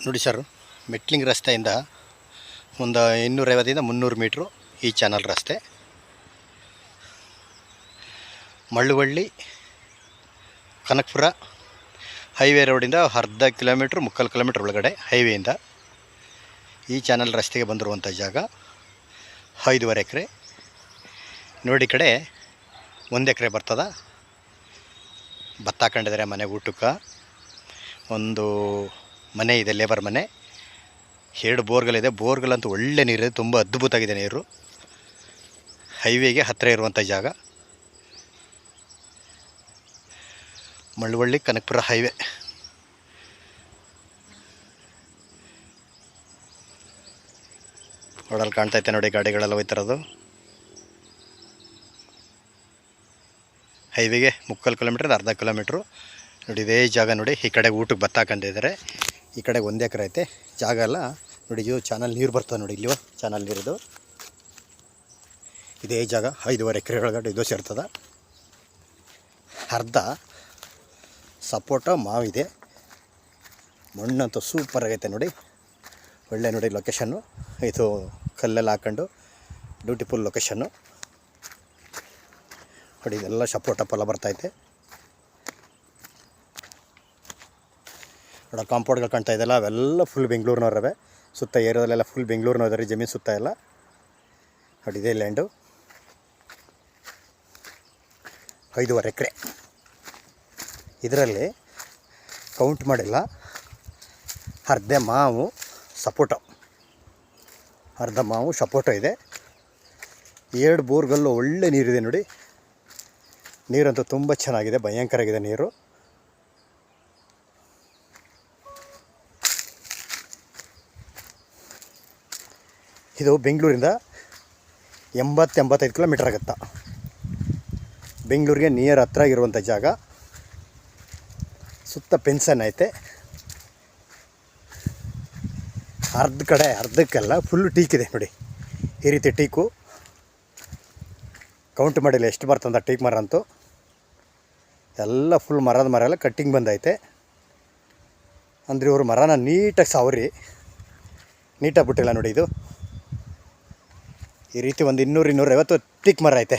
ನೋಡಿ sir, metalling ರಸ್ತೆಯಿಂದ ಒಂದು 250ರಿಂದ 300 ಮೀಟ್ರು ಈ ಚಾನಲ್ ರಸ್ತೆ. ಮಳ್ಳುವಳ್ಳಿ ಕನಕಪುರ ಹೈವೇ ರೋಡಿಂದ ಅರ್ಧ ಕಿಲೋಮೀಟ್ರ್ 3/4 ಕಿಲೋಮೀಟ್ರ್ ಒಳಗಡೆ ಹೈವೇಯಿಂದ ಈ ಚಾನಲ್ ರಸ್ತೆಗೆ ಬಂದಿರುವಂಥ ಜಾಗ 5.5 ಎಕರೆ. ನೋಡಿ ಈ ಕಡೆ 1 ಎಕರೆ ಬರ್ತದ. ಭತ್ತ ಹಾಕೊಂಡಿದ್ದಾರೆ ಮನೆ ಊಟಕ್ಕೆ. ಒಂದು ಮನೆ ಇದೆ, ಲೇಬರ್ ಮನೆ. 2 ಬೋರ್ಗಳಿದೆ. ಬೋರ್ಗಳಂತೂ ಒಳ್ಳೆ ನೀರಿದೆ, ತುಂಬ ಅದ್ಭುತವಾಗಿದೆ ನೀರು. ಹೈವೇಗೆ ಹತ್ತಿರ ಇರುವಂಥ ಜಾಗ ಮಳ್ಳುವಳ್ಳಿ ಕನಕಪುರ ಹೈವೇ. ರೋಡಲ್ಲಿ ಕಾಣ್ತೈತೆ ನೋಡಿ, ಗಾಡಿಗಳೆಲ್ಲ ಹೋಗ್ತಿರೋದು. ಹೈವೇಗೆ 3/4 ಕಿಲೋಮೀಟ್ರ್, ಅರ್ಧ ಕಿಲೋಮೀಟ್ರು. ನೋಡಿ ಇದೇ ಜಾಗ ನೋಡಿ. ಈ ಕಡೆಗೆ ಊಟಕ್ಕೆ ಭತ್ತ ಹಾಕೊಂಡಿದ್ದಾರೆ. ಈ ಕಡೆಗೆ 1 ಎಕರೆ ಐತೆ ಜಾಗ ಎಲ್ಲ. ನೋಡಿ ಇದು ಚಾನಲ್ ನೀರು ಬರ್ತದೆ ನೋಡಿ, ಇಲ್ಲಿ ಚಾನಲ್ ನೀರಿದು. ಇದೇ ಜಾಗ 5.5 ಎಕರೆ ಒಳಗಡೆ ಇದು ಸೇರ್ತದೆ. ಅರ್ಧ ಸಪೋಟ ಮಾವಿದೆ. ಮಣ್ಣಂತೂ ಸೂಪರ್ ಆಗೈತೆ ನೋಡಿ, ಒಳ್ಳೆ ನೋಡಿ ಲೊಕೇಶನ್ನು. ಇದು ಕಲ್ಲೆಲ್ಲ ಹಾಕೊಂಡು ಬ್ಯೂಟಿಫುಲ್ ಲೊಕೇಶನ್ನು ನೋಡಿ. ಇದೆಲ್ಲ ಸಪೋಟ ಫಲ ಬರ್ತೈತೆ ನೋಡಿ. ಕಾಂಪೌಂಡ್ಗಳು ಕಾಣ್ತಾ ಇದೆಯಲ್ಲ, ಅವೆಲ್ಲ ಫುಲ್ ಬೆಂಗಳೂರಿನವ್ರವೆ. ಸುತ್ತ ಏರಿಯಾದಲ್ಲೆಲ್ಲ ಫುಲ್ ಬೆಂಗಳೂರಿನವ್ರಿ ಜಮೀನು ಸುತ್ತ ಎಲ್ಲ ನೋಡಿ. ಇದೇ ಲ್ಯಾಂಡು 5.5 ಎಕರೆ. ಇದರಲ್ಲಿ ಕೌಂಟ್ ಮಾಡಿಲ್ಲ, ಅರ್ಧ ಮಾವು ಸಪೋಟೊ ಇದೆ. 2 ಬೋರ್ಗಲ್ಲು ಒಳ್ಳೆ ನೀರಿದೆ ನೋಡಿ. ನೀರಂತೂ ತುಂಬ ಚೆನ್ನಾಗಿದೆ, ಭಯಂಕರ ಆಗಿದೆ ನೀರು. ಇದು ಬೆಂಗಳೂರಿಂದ 80-85 ಕಿಲೋಮೀಟ್ರ್ ಆಗುತ್ತಾ. ಬೆಂಗಳೂರಿಗೆ ನಿಯರ್ ಹತ್ರ ಇರುವಂಥ ಜಾಗ. ಸುತ್ತ ಪೆನ್ಷನ್ ಐತೆ. ಅರ್ಧಕ್ಕೆಲ್ಲ ಫುಲ್ಲು ಟೀಕ್ ಇದೆ ನೋಡಿ. ಈ ರೀತಿ ಟೀಕು ಕೌಂಟ್ ಮಾಡಿಲ್ಲ ಎಷ್ಟು ಬರ್ತಂತ ಟೀಕ್ ಮರ ಅಂತೂ. ಎಲ್ಲ ಫುಲ್ ಮರ ಎಲ್ಲ ಕಟ್ಟಿಂಗ್ ಬಂದೈತೆ. ಅಂದರೆ ಇವರು ಮರನ ನೀಟಾಗಿ ಸಾವರಿ ನೀಟಾಗಿ ಬಿಟ್ಟಿಲ್ಲ ನೋಡಿ. ಇದು ಈ ರೀತಿ ಒಂದು 200-250 ಟೀಕ್ ಮರ ಐತೆ.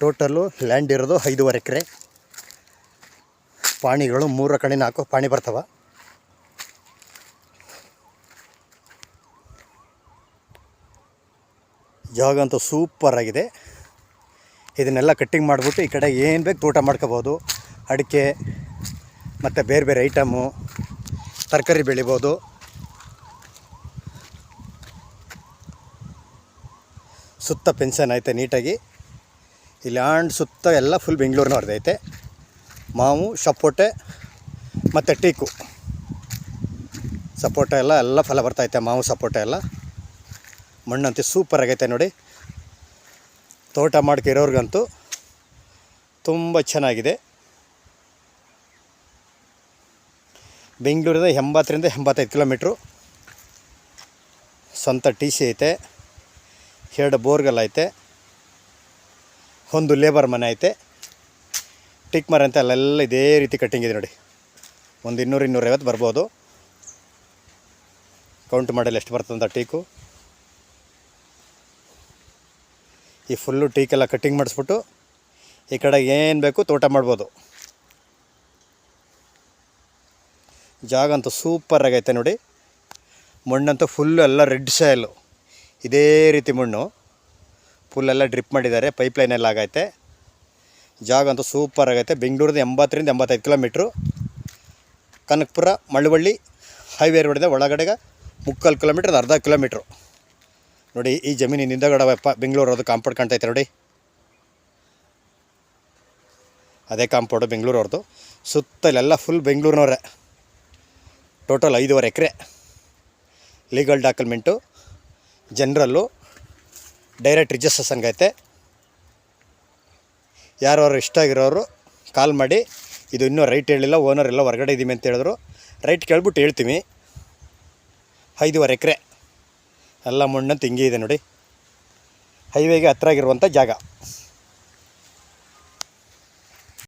ಟೋಟಲ್ಲು ಲ್ಯಾಂಡ್ ಇರೋದು 5.5 ಎಕರೆ. ಪಾಣಿಗಳು 3 ಕಡೆ 4 ಪಾಣಿ ಬರ್ತವೆ. ಜಾಗ ಅಂತೂ ಸೂಪರ್ ಆಗಿದೆ. ಇದನ್ನೆಲ್ಲ ಕಟ್ಟಿಂಗ್ ಮಾಡಿಬಿಟ್ಟು ಈ ಕಡೆ ಏನು ಬೇಕು ತೋಟ ಮಾಡ್ಕೋಬೋದು. ಅಡಿಕೆ ಮತ್ತು ಬೇರೆ ಐಟಮು ತರಕಾರಿ ಬೆಳಿಬೋದು. ಸುತ್ತ ಪೆನ್ಷನ್ ಐತೆ ನೀಟಾಗಿ. ಇಲ್ಲಿ ಸುತ್ತ ಎಲ್ಲ ಫುಲ್ ಬೆಂಗಳೂರಿನವ್ರದ್ದು ಐತೆ. ಮಾವು, ಸಪೋಟೆ ಮತ್ತು ಟೀಕು. ಸಪೋಟ ಎಲ್ಲ ಫಲ ಬರ್ತೈತೆ. ಮಾವು ಸಪೋಟ ಎಲ್ಲ. ಮಣ್ಣಂತೂ ಸೂಪರ್ ಆಗೈತೆ ನೋಡಿ. ತೋಟ ಮಾಡ್ಕಿರೋರ್ಗಂತೂ ತುಂಬ ಚೆನ್ನಾಗಿದೆ. ಬೆಂಗಳೂರಿಂದ 80-85 ಕಿಲೋಮೀಟ್ರು. ಸ್ವಂತ TC ಐತೆ. 2 ಬೋರ್ಗಲ್ ಐತೆ. 1 ಲೇಬರ್ ಮನೆ ಐತೆ. ಟಿಕ್ ಮರ ಅಂತ ಅಲ್ಲೆಲ್ಲ ಇದೇ ರೀತಿ ಕಟ್ಟಿಂಗ್ ಇದೆ ನೋಡಿ. ಒಂದು 200-250 ಬರ್ಬೋದು. ಕೌಂಟ್ ಮಾಡಲ್ಲ ಎಷ್ಟು ಬರ್ತದಂತ ಟೀಕು. ಈ ಫುಲ್ಲು ಟೀಕೆಲ್ಲ ಕಟ್ಟಿಂಗ್ ಮಾಡಿಸ್ಬಿಟ್ಟು ಈ ಕಡೆ ಏನು ಬೇಕು ತೋಟ ಮಾಡ್ಬೋದು. ಜಾಗ ಅಂತೂ ಸೂಪರ್ ಆಗೈತೆ ನೋಡಿ. ಮಣ್ಣಂತೂ ಫುಲ್ಲು ಎಲ್ಲ ರೆಡ್ ಸಾಯಿಲು. ಇದೇ ರೀತಿ ಮಣ್ಣು ಫುಲ್ಲೆಲ್ಲ ಡ್ರಿಪ್ ಮಾಡಿದ್ದಾರೆ. ಪೈಪ್ಲೈನೆಲ್ಲ ಆಗೈತೆ. ಜಾಗ ಅಂತೂ ಸೂಪರ್ ಆಗೈತೆ. ಬೆಂಗಳೂರಿಂದ 80-85 ಕಿಲೋಮೀಟ್ರು. ಕನಕಪುರ ಮಳ್ಳುವಳ್ಳಿ ಹೈವೇ ರೋಡಿಂದ ಒಳಗಡೆಗೆ 3/4 ಕಿಲೋಮೀಟ್ರ್, ಅರ್ಧ ಕಿಲೋಮೀಟ್ರು ನೋಡಿ. ಈ ಜಮೀನಿನ ಹಿಂದಗಡೆ ಬೆಂಗಳೂರು ಅದು ಕಾಂಪೌಂಡ್ ಕಾಣ್ತೈತೆ ನೋಡಿ. ಅದೇ ಕಾಂಪೌಂಡು ಬೆಂಗಳೂರವ್ರದ್ದು. ಸುತ್ತಲೆಲ್ಲ ಫುಲ್ ಬೆಂಗಳೂರಿನವ್ರೆ. ಟೋಟಲ್ 5.5 ಎಕರೆ. ಲೀಗಲ್ ಡಾಕ್ಯುಮೆಂಟು, ಜನ್ರಲ್ಲು, ಡೈರೆಕ್ಟ್ ರಿಜಿಸ್ಟ್ರೇಷನ್ಗೆ ಐತೆ. ಯಾರು ಇಷ್ಟ ಆಗಿರೋರು ಕಾಲ್ ಮಾಡಿ. ಇದು ಇನ್ನೂ ರೈಟ್ ಹೇಳಿಲ್ಲ, ಓನರ್ ಎಲ್ಲ ಹೊರಗಡೆ ಇದ್ದೀವಿ ಅಂತ ಹೇಳಿದ್ರು. ರೈಟ್ ಕೇಳ್ಬಿಟ್ಟು ಹೇಳ್ತೀವಿ. 5.5 ಎಕರೆ ಎಲ್ಲ ಮಣ್ಣಂತ ಹಿಂಗೆ ಇದೆ ನೋಡಿ. ಹೈವೇಗೆ ಹತ್ರ ಆಗಿರುವಂಥ ಜಾಗ.